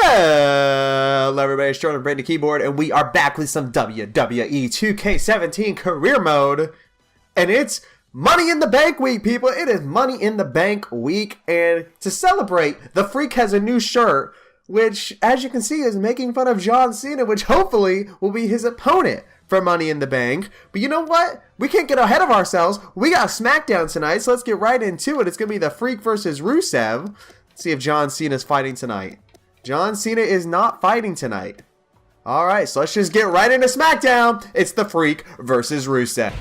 Hello everybody, it's John on BrainToKeyboard, and we are back with some WWE 2k17 career mode. And it's Money in the Bank week, people. It is Money in the Bank week, and to celebrate, the Freak has a new shirt, which, as you can see, is making fun of John Cena, which hopefully will be his opponent for Money in the Bank. But you know what? We can't get ahead of ourselves. We got SmackDown tonight, so let's get right into it. It's going to be the Freak versus Rusev. Let's see if John Cena is fighting tonight. John Cena is not fighting tonight. Alright, so let's just get right into SmackDown. It's the Freak versus Rusev.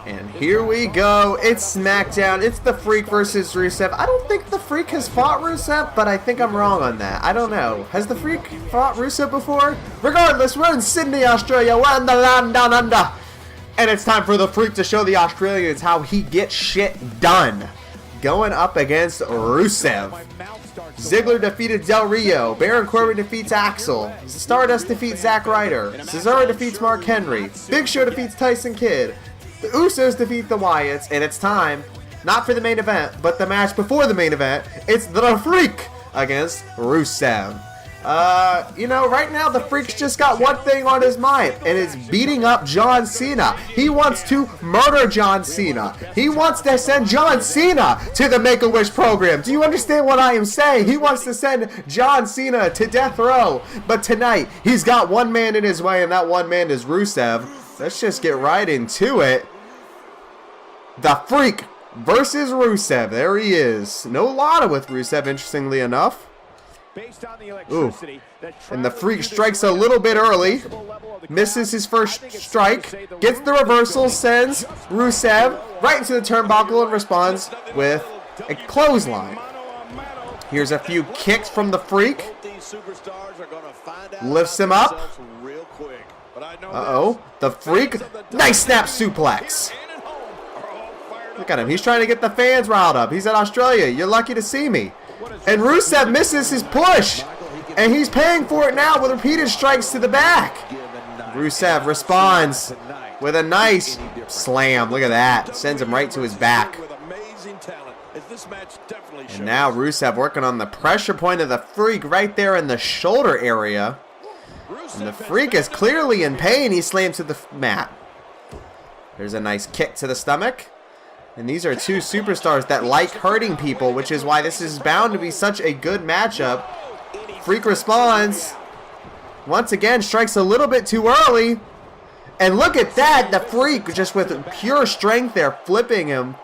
And here we go. It's SmackDown. It's the Freak versus Rusev. I don't think the Freak has fought Rusev, but I think I'm wrong on that. I don't know. Has the Freak fought Rusev before? Regardless, we're in Sydney, Australia. We're in the land down under. And it's time for the Freak to show the Australians how he gets shit done. Going up against Rusev. Ziggler defeated Del Rio. Baron Corbin defeats Axel. Stardust defeats Zack Ryder. Cesaro defeats Mark Henry. Big Show defeats Tyson Kidd. The Usos defeat the Wyatts. And it's time, not for the main event, but the match before the main event. It's the Freak against Rusev. You know, right now the Freak's just got one thing on his mind, and it's beating up John Cena. He wants to murder John Cena. He wants to send John Cena to the Make-A-Wish program. Do you understand what I am saying? He wants to send John Cena to death row. But tonight, he's got one man in his way, and that one man is Rusev. Let's just get right into it. The Freak versus Rusev. There he is. No Lana with Rusev, interestingly enough. Ooh. And the Freak strikes a little bit early, misses his first strike, gets the reversal, sends Rusev right into the turnbuckle and responds with a clothesline. Here's a few kicks from the Freak. Lifts him up. Uh-oh. The Freak. Nice snap suplex. Look at him. He's trying to get the fans riled up. He's in Australia. You're lucky to see me. And Rusev misses his push, and he's paying for it now with repeated strikes to the back. Rusev responds with a nice slam. Look at that. Sends him right to his back. And now Rusev working on the pressure point of the Freak right there in the shoulder area. And the Freak is clearly in pain. He slams to the mat. There's a nice kick to the stomach. And these are two superstars that like hurting people, which is why this is bound to be such a good matchup. Freak responds. Once again, strikes a little bit too early. And look at that. The Freak, just with pure strength there, flipping him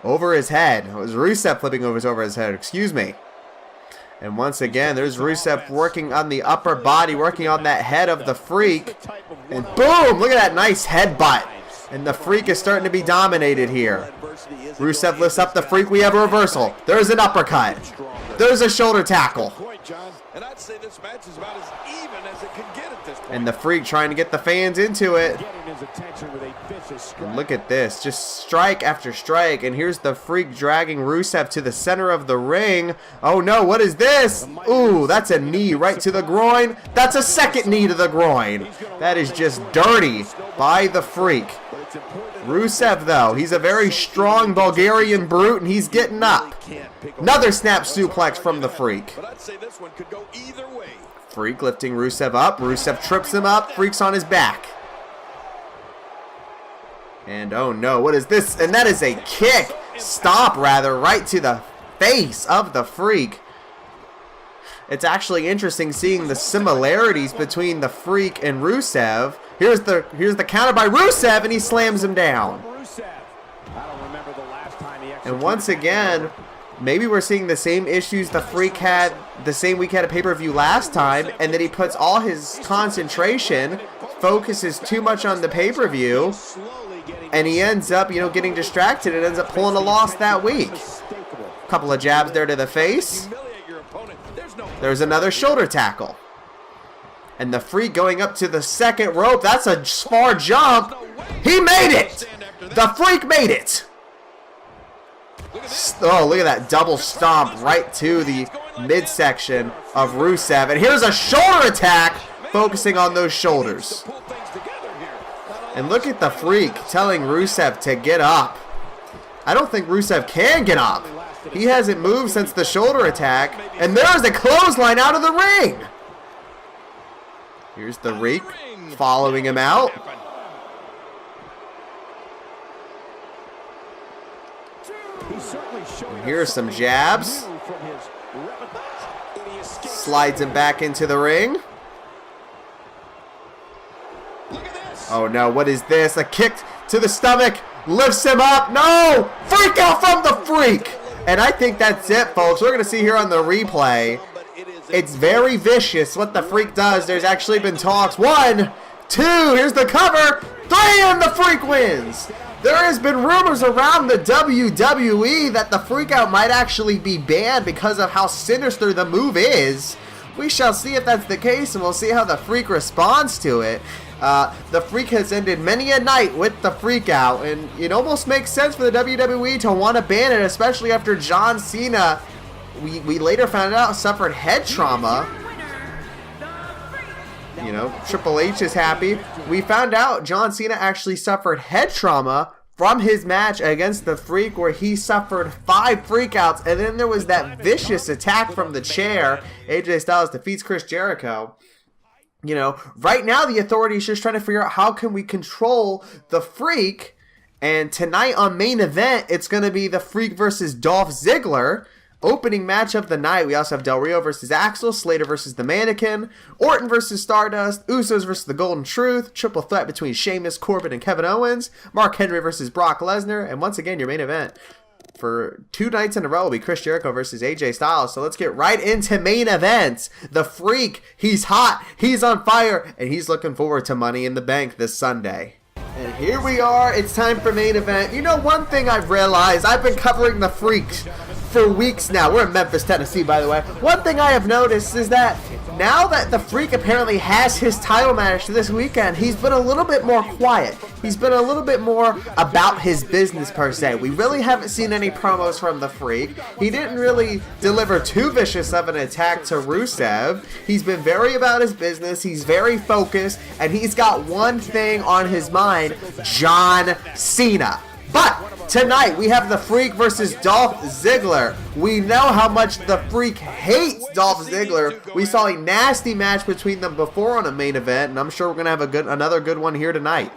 over his head. It was Rusev flipping over his head, excuse me. And once again, there's Rusev working on the upper body, working on that head of the Freak. And boom, look at that nice headbutt. And the Freak is starting to be dominated here. Rusev lifts up the Freak. We have a reversal. There's an uppercut. There's a shoulder tackle. And the Freak trying to get the fans into it. And look at this. Just strike after strike. And here's the Freak dragging Rusev to the center of the ring. Oh no, what is this? Ooh, that's a knee right to the groin. That's a second knee to the groin. That is just dirty by the Freak. Rusev, though, he's a very strong Bulgarian brute, and he's getting up. Another snap suplex from the Freak. Freak lifting Rusev up. Rusev trips him up. Freak's on his back. And oh no, what is this? And that is a kick. Stomp, rather, right to the face of the Freak. It's actually interesting seeing the similarities between the Freak and Rusev. Here's the counter by Rusev, and he slams him down. And once again, maybe we're seeing the same issues the Freak had the same week at a pay-per-view last time, and that he puts all his concentration, focuses too much on the pay-per-view, and he ends up, getting distracted and ends up pulling a loss that week. Couple of jabs there to the face. There's another shoulder tackle. And the Freak going up to the second rope. That's a far jump. He made it! The Freak made it! Oh, look at that double stomp right to the midsection of Rusev. And here's a shoulder attack, focusing on those shoulders. And look at the Freak telling Rusev to get up. I don't think Rusev can get up. He hasn't moved since the shoulder attack. And there's a clothesline out of the ring. Here's the Freak following him out. And here's some jabs. Slides him back into the ring. Oh no, what is this? A kick to the stomach. Lifts him up. No! Freak out from the Freak! And I think that's it, folks. We're going to see here on the replay. It's very vicious what the Freak does. There's actually been talks. 1, 2, here's the cover. 3, and the Freak wins. There has been rumors around the WWE that the Freak Out might actually be banned because of how sinister the move is. We shall see if that's the case, and we'll see how the Freak responds to it. The Freak has ended many a night with the Freak Out, and it almost makes sense for the WWE to want to ban it, especially after John Cena, we later found out, suffered head trauma. Triple H is happy. We found out John Cena actually suffered head trauma from his match against the Freak, where he suffered 5 freakouts, and then there was that vicious attack from the chair. AJ Styles defeats Chris Jericho. Right now the authorities just trying to figure out how can we control the Freak, and tonight on Main Event, it's going to be the Freak versus Dolph Ziggler. Opening match of the night, we also have Del Rio versus Axel, Slater versus the Mannequin, Orton versus Stardust, Usos versus the Golden Truth, triple threat between Sheamus, Corbin, and Kevin Owens, Mark Henry versus Brock Lesnar, and once again, your main event for 2 nights in a row will be Chris Jericho versus AJ Styles. So let's get right into main events. The Freak, he's hot, he's on fire, and he's looking forward to Money in the Bank this Sunday. And here we are, it's time for main event. One thing I've realized, I've been covering the Freaks for weeks now. We're in Memphis, Tennessee, by the way. One thing I have noticed is that now that the Freak apparently has his title match this weekend, he's been a little bit more quiet. He's been a little bit more about his business, per se. We really haven't seen any promos from the Freak. He didn't really deliver too vicious of an attack to Rusev. He's been very about his business. He's very focused, and he's got one thing on his mind: John Cena. But tonight, we have the Freak versus Dolph Ziggler. We know how much the Freak hates Dolph Ziggler. We saw a nasty match between them before on a main event, and I'm sure we're going to have another good one here tonight.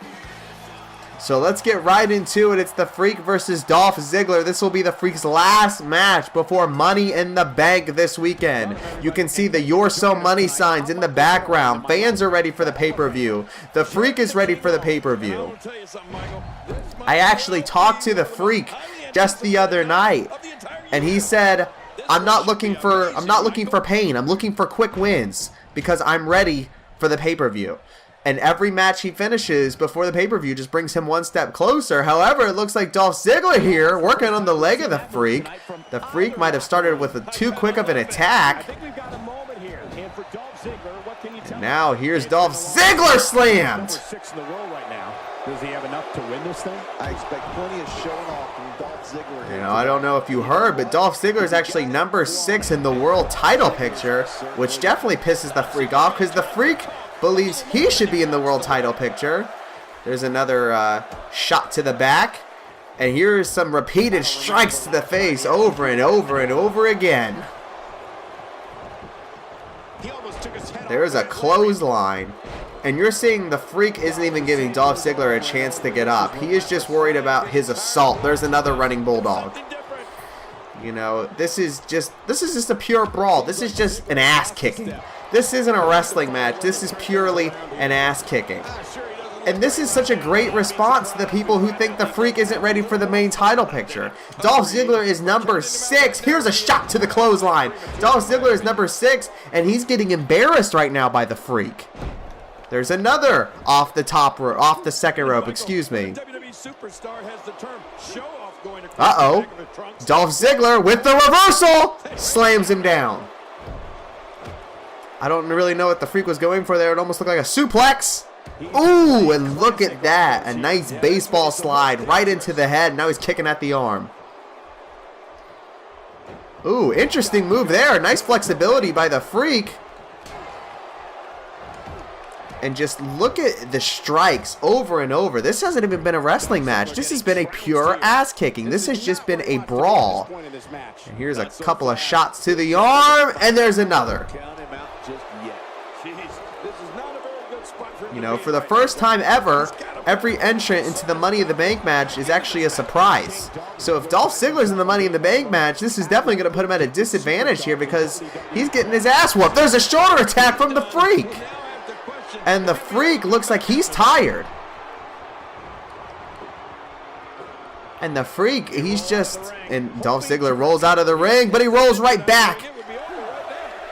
So let's get right into it. It's the Freak versus Dolph Ziggler. This will be the Freak's last match before Money in the Bank this weekend. You can see the You're So Money signs in the background. Fans are ready for the pay-per-view. The Freak is ready for the pay-per-view. I actually talked to the Freak just the other night, and he said, I'm not looking for pain. I'm looking for quick wins because I'm ready for the pay-per-view. And every match he finishes before the pay-per-view just brings him one step closer. However, it looks like Dolph Ziggler here working on the leg of the Freak. The Freak might have started with too quick of an attack. And now here's Dolph Ziggler slammed. Does he have enough to win this thing? I expect plenty of showing off from Dolph Ziggler. I don't know if you heard, but Dolph Ziggler is actually number 6 in the world title picture, which definitely pisses the Freak off because the Freak believes he should be in the world title picture. There's another shot to the back, and here's some repeated strikes to the face over and over and over again. There's a clothesline. And you're seeing the Freak isn't even giving Dolph Ziggler a chance to get up. He is just worried about his assault. There's another running bulldog. This is just a pure brawl. This is just an ass kicking. This isn't a wrestling match. This is purely an ass kicking. And this is such a great response to the people who think the Freak isn't ready for the main title picture. Dolph Ziggler is number 6. Here's a shot to the clothesline. Dolph Ziggler is number 6, and he's getting embarrassed right now by the Freak. There's another off the second rope, excuse me. Uh-oh. Dolph Ziggler with the reversal slams him down. I don't really know what the Freak was going for there. It almost looked like a suplex. Ooh, and look at that. A nice baseball slide right into the head. Now he's kicking at the arm. Ooh, interesting move there. Nice flexibility by the Freak. And just look at the strikes over and over. This hasn't even been a wrestling match. This has been a pure ass kicking. This has just been a brawl. And here's a couple of shots to the arm, and there's another. You know, for the first time ever, every entrant into the Money in the Bank match is actually a surprise. So if Dolph Ziggler's in the Money in the Bank match, this is definitely going to put him at a disadvantage here because he's getting his ass whooped. There's a shoulder attack from the Freak. And the Freak looks like he's tired. And the Freak, he's just... And Dolph Ziggler rolls out of the ring, but he rolls right back.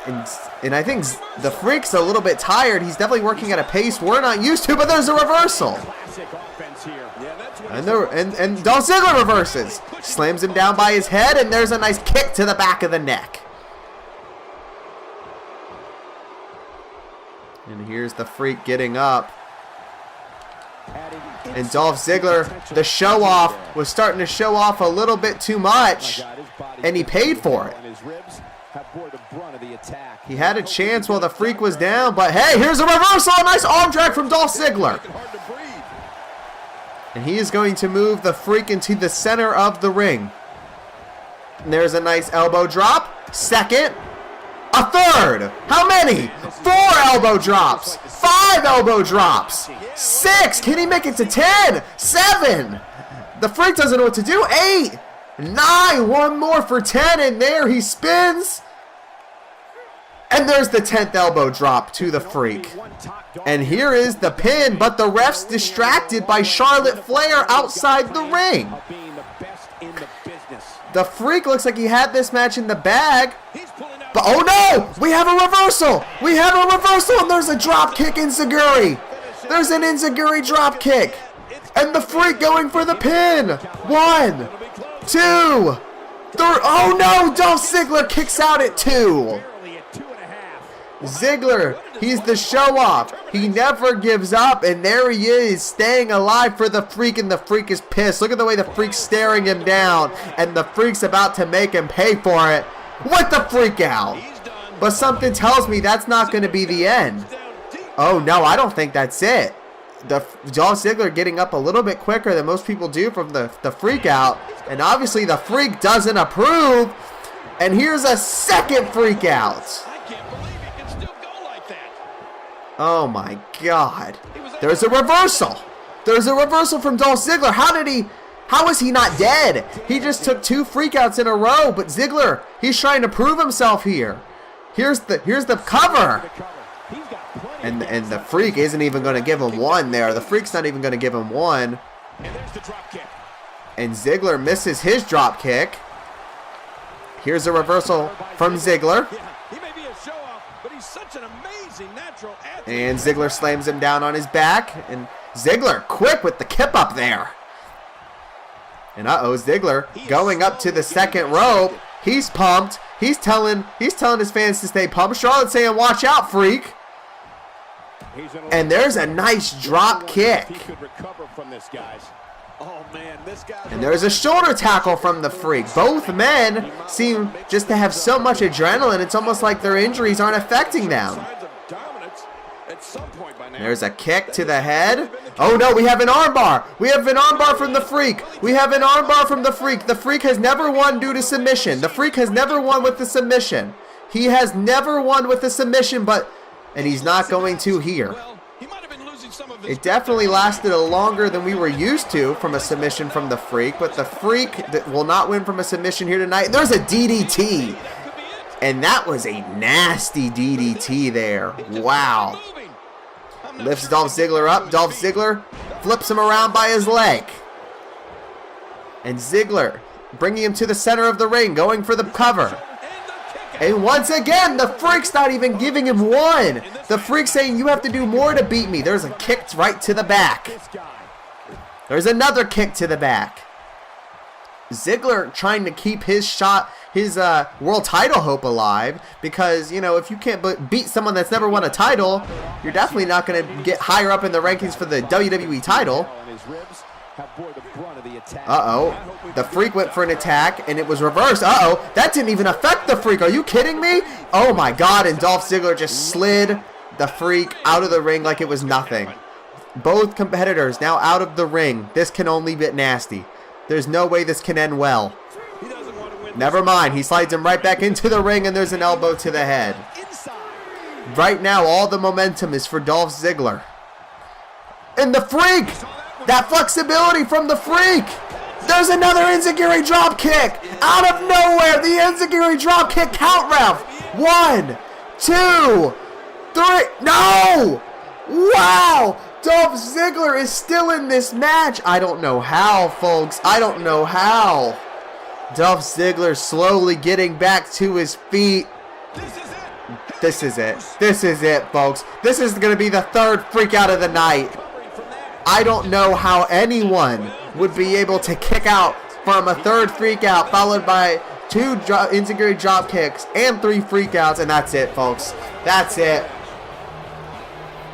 And I think the Freak's a little bit tired. He's definitely working at a pace we're not used to, but there's a reversal. And Dolph Ziggler reverses. Slams him down by his head, and there's a nice kick to the back of the neck. And here's the Freak getting up. And Dolph Ziggler, the show-off, was starting to show off a little bit too much. And he paid for it. He had a chance while the Freak was down, but hey, here's a reversal, a nice arm drag from Dolph Ziggler. And he is going to move the Freak into the center of the ring. And there's a nice elbow drop. Second. A third. How many? 4 elbow drops. 5 elbow drops. 6. Can he make it to 10? 7. The Freak doesn't know what to do. 8. 9. One more for 10. And there he spins. And there's the 10th elbow drop to the Freak. And here is the pin, but the ref's distracted by Charlotte Flair outside the ring. The Freak looks like he had this match in the bag. But oh no! We have a reversal! We have a reversal, and there's a drop kick enziguri. There's an enziguri drop kick. And the Freak going for the pin. 1, 2, 3. Oh no! Dolph Ziggler kicks out at 2. Ziggler, he's the show-off. He never gives up, and there he is, staying alive for the Freak, and the Freak is pissed. Look at the way the Freak's staring him down, and the Freak's about to make him pay for it with the Freak out. But something tells me that's not going to be the end. Oh, no, I don't think that's it. Dolph Ziggler getting up a little bit quicker than most people do from the Freak out, and obviously the Freak doesn't approve, and here's a second Freak out. Oh my God. There's a reversal. There's a reversal from Dolph Ziggler. How is he not dead? He just took 2 freakouts in a row, but Ziggler, he's trying to prove himself here. Here's the cover. And the Freak isn't even going to give him one there. The Freak's not even going to give him one. And Ziggler misses his drop kick. Here's a reversal from Ziggler. And Ziggler slams him down on his back. And Ziggler quick with the kip up there. And Ziggler going up to the second rope. He's pumped. He's telling his fans to stay pumped. Charlotte's saying, watch out, Freak. And there's a nice drop kick. And there's a shoulder tackle from the Freak. Both men seem just to have so much adrenaline, it's almost like their injuries aren't affecting them. There's a kick to the head. Oh no, we have an armbar. We have an armbar from the Freak. We have an armbar from the Freak. The Freak has never won due to submission. The Freak has never won with the submission. He has never won with the submission, and he's not going to here. It definitely lasted longer than we were used to from a submission from the Freak, but the Freak will not win from a submission here tonight. There's a DDT. And that was a nasty DDT there. Wow. Lifts Dolph Ziggler up. Dolph Ziggler flips him around by his leg. And Ziggler bringing him to the center of the ring, going for the cover. And once again, the Freak's not even giving him one. The Freak's saying, you have to do more to beat me. There's a kick right to the back. There's another kick to the back. Ziggler trying to keep his world title hope alive, because, you know, if you can't beat someone that's never won a title, you're definitely not going to get higher up in the rankings for the WWE title. The Freak went for an attack, and it was reversed. That didn't even affect the Freak. Are you kidding me? Oh my God, and Dolph Ziggler just slid the Freak out of the ring like it was nothing. Both competitors now out of the ring. This can only get nasty. There's no way this can end well. Never mind. He slides him right back into the ring, and there's an elbow to the head. Right now, all the momentum is for Dolph Ziggler. And the Freak! That flexibility from the Freak! There's another enziguri drop kick! Out of nowhere, the enziguri drop kick count, ref! 1, 2, 3, no! Wow! Dolph Ziggler is still in this match. I don't know how, folks. I don't know how. Dolph Ziggler slowly getting back to his feet. This is it. This is it, folks. This is going to be the third freak out of the night. I don't know how anyone would be able to kick out from a third freak out, followed by 2 enziguri drop kicks and 3 freak outs, and that's it, folks. That's it.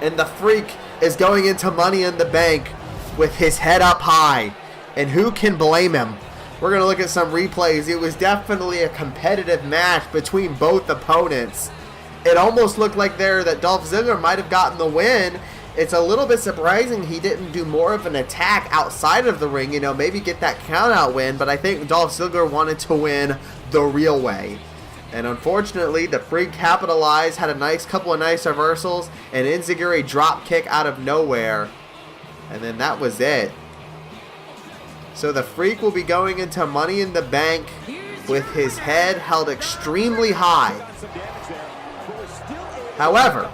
And the Freak is going into Money in the Bank with his head up high. And who can blame him? We're going to look at some replays. It was definitely a competitive match between both opponents. It almost looked like there that Dolph Ziggler might have gotten the win. It's a little bit surprising he didn't do more of an attack outside of the ring, you know, maybe get that count-out win, but I think Dolph Ziggler wanted to win the real way. And unfortunately, the Freak capitalized, had a couple of nice reversals, and enziguri drop kick out of nowhere. And then that was it. So the Freak will be going into Money in the Bank with his head held extremely high. However,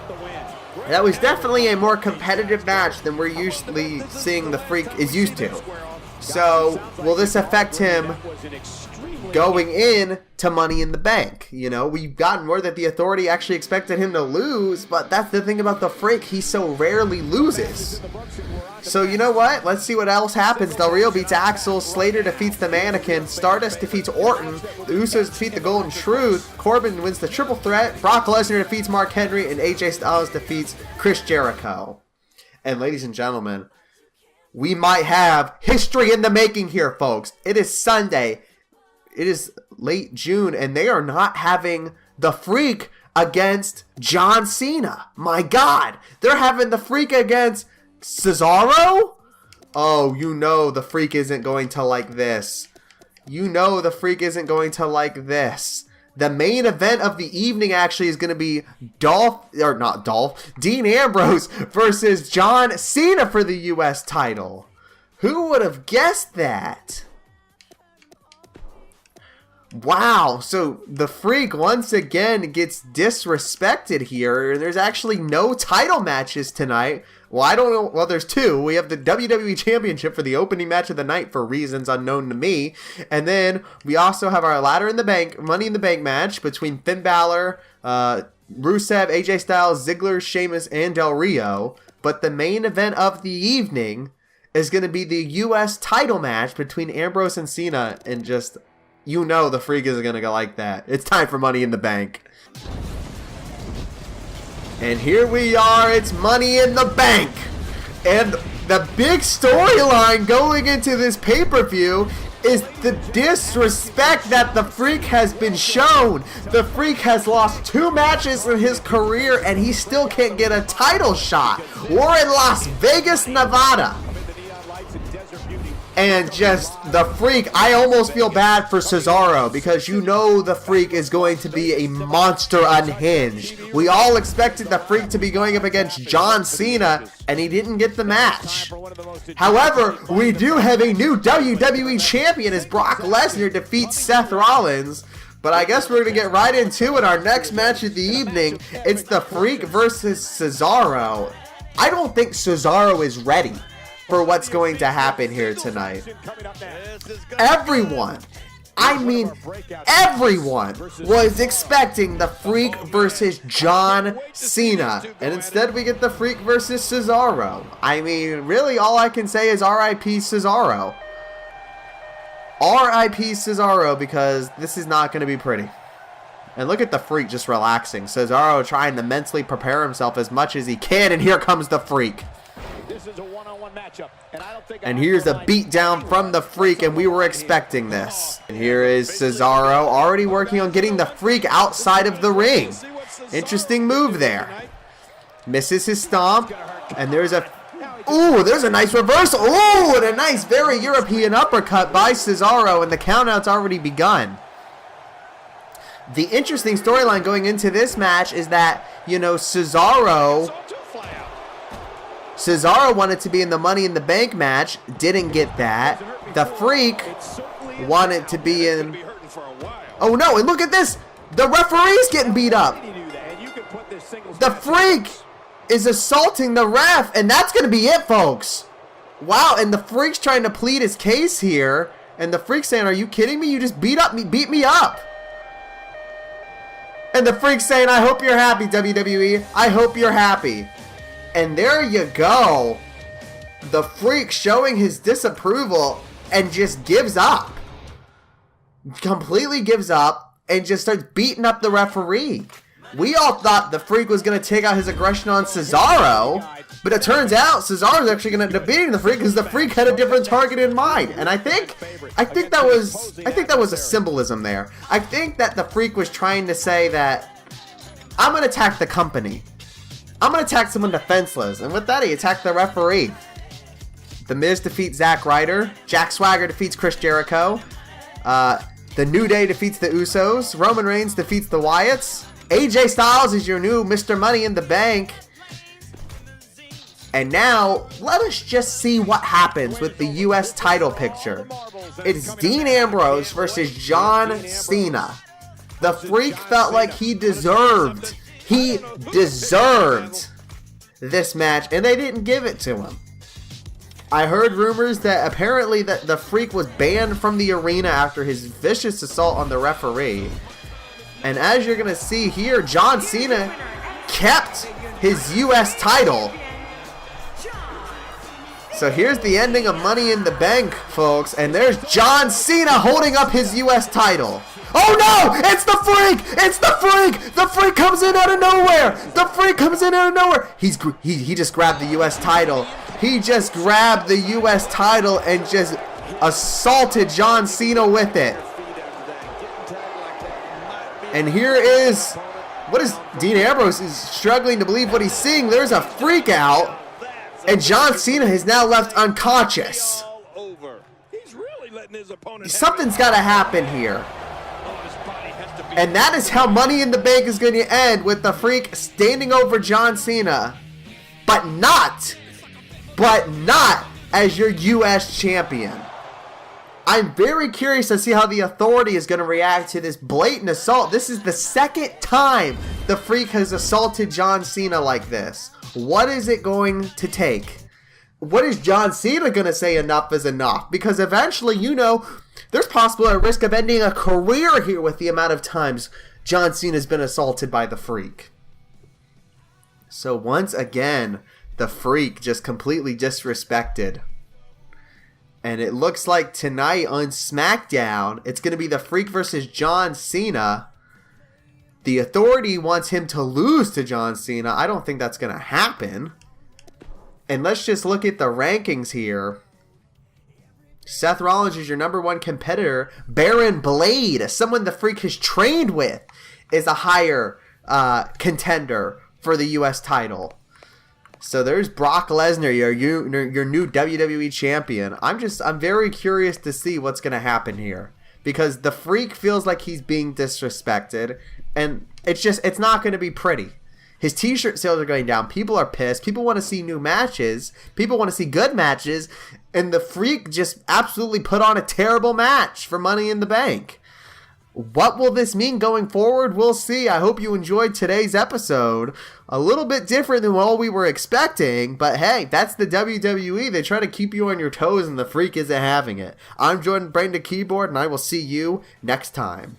that was definitely a more competitive match than we're usually seeing the Freak is used to. So, will this affect him going in to Money in the Bank? You know, we've gotten word that the Authority actually expected him to lose, but that's the thing about the Freak, he so rarely loses. So, you know what? Let's see what else happens. Del Rio beats Axel, Slater defeats the Mannequin, Stardust defeats Orton, the Usos defeat the Golden Truth, Corbin wins the Triple Threat, Brock Lesnar defeats Mark Henry, and AJ Styles defeats Chris Jericho. And ladies and gentlemen, we might have history in the making here, folks. It is Sunday. It is late June, and they are not having the Freak against John Cena. My God. They're having the Freak against Cesaro? Oh, you know the Freak isn't going to like this. You know the Freak isn't going to like this. The main event of the evening actually is going to be Dean Ambrose versus John Cena for the U.S. title. Who would have guessed that? Wow, so the Freak once again gets disrespected here. There's actually no title matches tonight. Well, I don't know. Well, there's 2. We have the WWE Championship for the opening match of the night for reasons unknown to me. And then we also have our Money in the Bank match between Finn Balor, Rusev, AJ Styles, Ziggler, Sheamus, and Del Rio. But the main event of the evening is going to be the U.S. title match between Ambrose and Cena. And just, you know the Freak isn't going to go like that. It's time for Money in the Bank. And here we are, it's Money in the Bank. And the big storyline going into this pay-per-view is the disrespect that the Freak has been shown. The Freak has lost 2 matches in his career and he still can't get a title shot. We're in Las Vegas, Nevada. And just the Freak, I almost feel bad for Cesaro because you know the Freak is going to be a monster unhinged. We all expected the Freak to be going up against John Cena and he didn't get the match. However, we do have a new WWE champion as Brock Lesnar defeats Seth Rollins. But I guess we're going to get right into it. Our next match of the evening, it's the Freak versus Cesaro. I don't think Cesaro is ready for what's going to happen here tonight. Everyone was expecting the Freak versus John Cena. And instead we get the Freak versus Cesaro. I mean, really all I can say is R.I.P. Cesaro. R.I.P. Cesaro, because this is not going to be pretty. And look at the Freak just relaxing. Cesaro trying to mentally prepare himself as much as he can, and here comes the Freak. This is a one-on-one matchup, and here's a beatdown from the Freak, and we were expecting this. And here is Cesaro already working on getting the Freak outside of the ring. Interesting move there. Misses his stomp. And there's a... Ooh, there's a nice reversal. Ooh, and a nice, very European uppercut by Cesaro. And the count-out's already begun. The interesting storyline going into this match is that, you know, Cesaro wanted to be in the Money in the Bank match, didn't get that. The Freak wanted to be in... Oh no, and look at this! The referee's getting beat up! The Freak is assaulting the ref, and that's gonna be it, folks! Wow, and the Freak's trying to plead his case here, and the Freak's saying, are you kidding me? You just beat me up! And the Freak's saying, I hope you're happy, WWE. I hope you're happy. And there you go. The Freak showing his disapproval and just gives up. Completely gives up and just starts beating up the referee. We all thought the Freak was going to take out his aggression on Cesaro, but it turns out Cesaro's actually going to end up beating the Freak because the Freak had a different target in mind. And I think that was a symbolism there. I think that the Freak was trying to say that I'm going to attack the company. I'm going to attack someone defenseless. And with that, he attacked the referee. The Miz defeats Zack Ryder. Jack Swagger defeats Chris Jericho. The New Day defeats the Usos. Roman Reigns defeats the Wyatts. AJ Styles is your new Mr. Money in the Bank. And now, let us just see what happens with the U.S. title picture. It's Dean Ambrose versus John Cena. The Freak felt like he deserved this match, and they didn't give it to him. I heard rumors that apparently that the Freak was banned from the arena after his vicious assault on the referee. And as you're going to see here, John Cena kept his U.S. title. So here's the ending of Money in the Bank, folks. And there's John Cena holding up his U.S. title. Oh no! It's the Freak! It's the Freak! The Freak comes in out of nowhere! The Freak comes in out of nowhere! He just grabbed the U.S. title. He just grabbed the U.S. title and just assaulted John Cena with it. And here is... What is... Dean Ambrose is struggling to believe what he's seeing. There's a freak out. And John Cena is now left unconscious. Something's got to happen here. And that is how Money in the Bank is going to end, with the Freak standing over John Cena. But not as your U.S. champion. I'm very curious to see how the Authority is going to react to this blatant assault. This is the second time the Freak has assaulted John Cena like this. What is it going to take? What is John Cena going to say enough is enough? Because eventually, you know, there's possibly a risk of ending a career here with the amount of times John Cena's been assaulted by the Freak. So once again, the Freak just completely disrespected. And it looks like tonight on SmackDown, it's going to be the Freak versus John Cena. The Authority wants him to lose to John Cena. I don't think that's going to happen. And let's just look at the rankings here. Seth Rollins is your #1 competitor. Baron Blade, someone the Freak has trained with, is a higher contender for the U.S. title. So there's Brock Lesnar, your new WWE champion. I'm very curious to see what's going to happen here, because the Freak feels like he's being disrespected, and it's not going to be pretty. His t-shirt sales are going down. People are pissed. People want to see new matches. People want to see good matches, and the Freak just absolutely put on a terrible match for Money in the Bank. What will this mean going forward? We'll see. I hope you enjoyed today's episode. A little bit different than what we were expecting, but hey, that's the WWE. They try to keep you on your toes, and the Freak isn't having it. I'm Jordan, BrainToKeyboard, and I will see you next time.